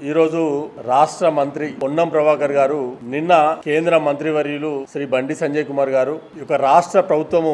ఈరోజు రాష్ట్ర మంత్రి పొన్నం ప్రభాకర్ గారు నిన్న కేంద్ర మంత్రివర్యులు శ్రీ బండి సంజయ్ కుమార్ గారు ఈ రాష్ట్ర ప్రభుత్వము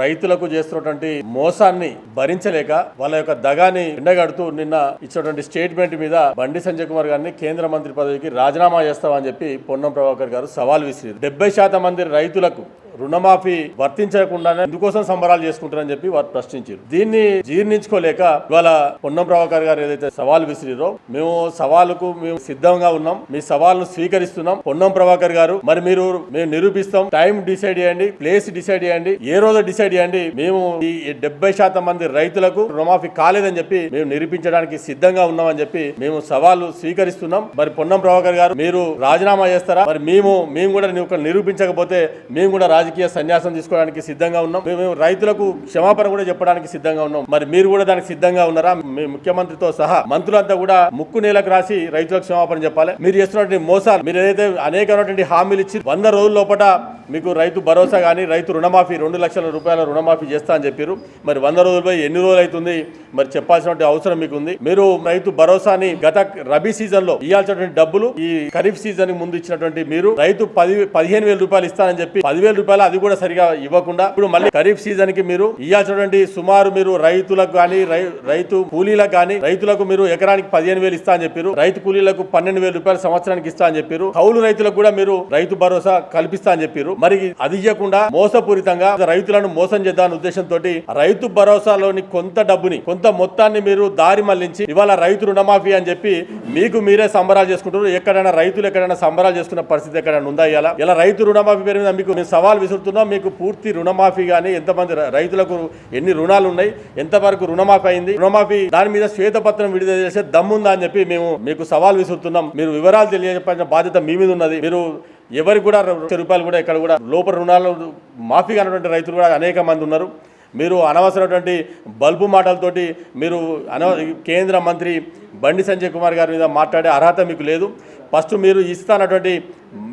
రైతులకు చేస్తున్నటువంటి మోసాన్ని భరించలేక వాళ్ళ యొక్క దగాని ఎండగడుతూ నిన్న ఇచ్చినటువంటి స్టేట్మెంట్ మీద బండి సంజయ్ కుమార్ గారిని కేంద్ర మంత్రి పదవికి రాజీనామా చేస్తామని చెప్పి పొన్నం ప్రభాకర్ గారు సవాల్ విసిరారు. 70% మంది రైతులకు రుణమాఫీ వర్తించకుండానే ఇందుకోసం సంబరాలు చేసుకుంటారని చెప్పి వారు ప్రశ్నించారు. దీన్ని జీర్ణించుకోలేక ఇవాళ పొన్నం ప్రభాకర్ గారు ఏదైతే సవాల్ విసిరిరో మేము సవాలుకు మేము సిద్ధంగా ఉన్నాం, మీ సవాల్ను స్వీకరిస్తున్నాం. పొన్నం ప్రభాకర్ గారు మరి మేము నిరూపిస్తాం, టైం డిసైడ్ చేయండి, ప్లేస్ డిసైడ్ చేయండి, ఏ రోజు డిసైడ్ చేయండి, మేము ఈ 70% మంది రైతులకు రుణమాఫీ కాలేదని చెప్పి మేము నిరూపించడానికి సిద్ధంగా ఉన్నామని చెప్పి మేము సవాలు స్వీకరిస్తున్నాం. మరి పొన్నం ప్రభాకర్ గారు మీరు రాజీనామా చేస్తారా? మరి మేము కూడా నిరూపించకపోతే మేము కూడా రాజకీయ సన్యాసం తీసుకోవడానికి సిద్ధంగా ఉన్నాం. మేము రైతులకు క్షమాపణ కూడా చెప్పడానికి సిద్ధంగా ఉన్నాం. మరి మీరు కూడా దానికి సిద్ధంగా ఉన్నారా? మీ ముఖ్యమంత్రితో సహా మంత్రులంతా కూడా ముక్కు నేలకు రాసి రైతులకు క్షమాపణ చెప్పాలి. మీరు చేస్తున్నటువంటి మోసాలు, మీరు ఏదైతే అనేకమైనటువంటి హామీలు ఇచ్చి 100 రోజుల లోపల మీకు రైతు భరోసా కానీ రైతు రుణమాఫీ 2 లక్షల రూపాయల రుణమాఫీ చేస్తా అని చెప్పారు. మరి 100 రోజులపై ఎన్ని రోజులు అవుతుంది? మరి చెప్పాల్సినటువంటి అవసరం మీకు ఉంది. మీరు రైతు భరోసాని గత రబీ సీజన్ లో ఇవ్వాల్సినటువంటి డబ్బులు ఈ ఖరీఫ్ సీజన్ ముందు ఇచ్చినటువంటి మీరు రైతు 15,000 రూపాయలు ఇస్తానని చెప్పి 10,000 రూపాయలు అది కూడా సరిగా ఇవ్వకుండా ఇప్పుడు మళ్ళీ ఖరీఫ్ సీజన్ కి మీరు ఇవ్వాల్సినటువంటి సుమారు మీరు రైతులకు కానీ రైతు కూలీలకు కానీ రైతులకు మీరు ఎకరానికి 15,000 ఇస్తా అని చెప్పారు. రైతు కూలీలకు 12,000 రూపాయలు సంవత్సరానికి ఇస్తా అని చెప్పారు. కౌలు రైతులకు కూడా మీరు రైతు భరోసా కల్పిస్తా అని చెప్పారు. మరి అది ఇవ్వకుండా మోసపూరితంగా రైతులను మోసం చేద్దామనే ఉద్దేశంతో రైతు భరోసాలోని కొంత డబ్బుని కొంత మొత్తాన్ని మీరు దారి మళ్లించి ఇవాళ రైతు రుణమాఫీ అని చెప్పి మీకు మీరే సంబరాలు చేసుకుంటారు. రైతులు ఎక్కడైనా సంబరాలు చేసుకున్న పరిస్థితి ఎక్కడైనా ఉందా? ఇలా రైతు రుణమాఫీ పేరు మీద మీకు సవాల్ విసురుతున్నాం. మీకు పూర్తి రుణమాఫీ కానీ ఎంతమంది రైతులకు ఎన్ని రుణాలు ఉన్నాయి, ఎంతవరకు రుణమాఫీ అయింది, రుణమాఫీ దాని మీద శ్వేతపత్రం విడుదల చేసే దమ్ముందా అని చెప్పి మేము మీకు సవాల్ విసురుతున్నాం. మీరు వివరాలు తెలియజేయాల్సిన బాధ్యత మీ మీద ఉన్నది. మీరు ఎవరికి కూడా రూపాయలు కూడా ఇక్కడ కూడా లోపల రుణాలు మాఫీ కానటువంటి రైతులు కూడా అనేక మంది ఉన్నారు. మీరు అనవసరమైనటువంటి బల్బు మాటలతోటి మీరు కేంద్ర మంత్రి బండి సంజయ్ కుమార్ గారి మీద మాట్లాడే అర్హత మీకు లేదు. ఫస్ట్ మీరు ఇస్తానటువంటి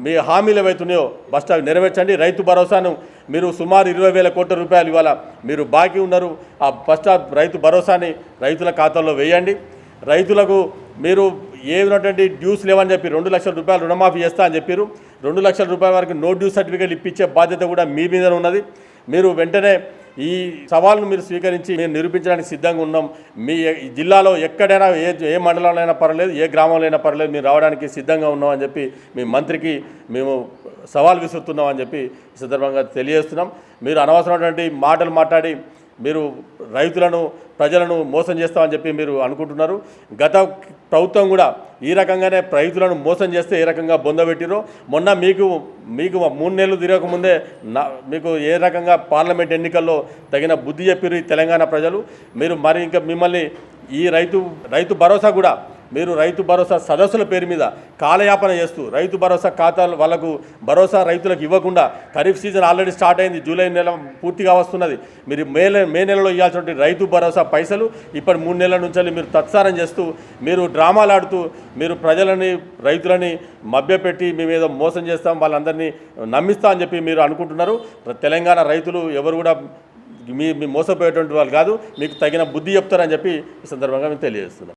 మీ హామీలు ఏవైతున్నాయో ఫస్ట్ అవి నెరవేర్చండి. రైతు భరోసాను మీరు సుమారు 20,000 కోట్ల రూపాయలు ఇవాళ మీరు బాకీ ఉన్నారు. ఆ ఫస్ట్ రైతు భరోసాని రైతుల ఖాతాల్లో వేయండి. రైతులకు మీరు ఏమైనటువంటి డ్యూస్ లేవని చెప్పి 2 లక్షల రూపాయలు రుణమాఫీ చేస్తా అని చెప్పారు. 2 లక్షల రూపాయల వరకు నో డ్యూస్ సర్టిఫికేట్ ఇప్పించే బాధ్యత కూడా మీ మీద ఉన్నది. మీరు వెంటనే ఈ సవాల్ను మీరు స్వీకరించి మేము నిరూపించడానికి సిద్ధంగా ఉన్నాం. మీ జిల్లాలో ఎక్కడైనా ఏ మండలంలో అయినా పర్లేదు, ఏ గ్రామంలో అయినా పర్లేదు, మీరు రావడానికి సిద్ధంగా ఉన్నాం అని చెప్పి మీ మంత్రికి మేము సవాల్ విసురుతున్నాం అని చెప్పి ఈ సందర్భంగా తెలియజేస్తున్నాం. మీరు అనవసరమైనటువంటి మాటలు మాట్లాడి మీరు రైతులను ప్రజలను మోసం చేస్తామని చెప్పి మీరు అనుకుంటున్నారు. గత ప్రభుత్వం కూడా ఈ రకంగానే రైతులను మోసం చేస్తే ఏ రకంగా బొందబెట్టిరో మొన్న మీకు 3 నెలలు తిరగకముందే మీకు ఏ రకంగా పార్లమెంట్ ఎన్నికల్లో తగిన బుద్ధి చెప్పిరు ఈ తెలంగాణ ప్రజలు. మీరు మరి ఇంకా మిమ్మల్ని ఈ రైతు భరోసా కూడా మీరు రైతు భరోసా సదస్సుల పేరు మీద కాలయాపన చేస్తూ రైతు భరోసా ఖాతాలు వాళ్ళకు భరోసా రైతులకు ఇవ్వకుండా ఖరీఫ్ సీజన్ ఆల్రెడీ స్టార్ట్ అయింది, జూలై నెల పూర్తిగా వస్తున్నది. మీరు మే నెలలో ఇవ్వాల్సిన రైతు భరోసా పైసలు ఇప్పుడు 3 నెలల నుంచి మీరు తత్సారం చేస్తూ మీరు డ్రామాలు ఆడుతూ మీరు ప్రజలని రైతులని మభ్యపెట్టి మీ మీద మోసం చేస్తాం, వాళ్ళందరినీ నమ్మిస్తాం అని చెప్పి మీరు అనుకుంటున్నారు. తెలంగాణ రైతులు ఎవరు కూడా మీ మోసపోయేటువంటి వాళ్ళు కాదు, మీకు తగిన బుద్ధి చెప్తారని చెప్పి ఈ సందర్భంగా మేము తెలియజేస్తున్నాం.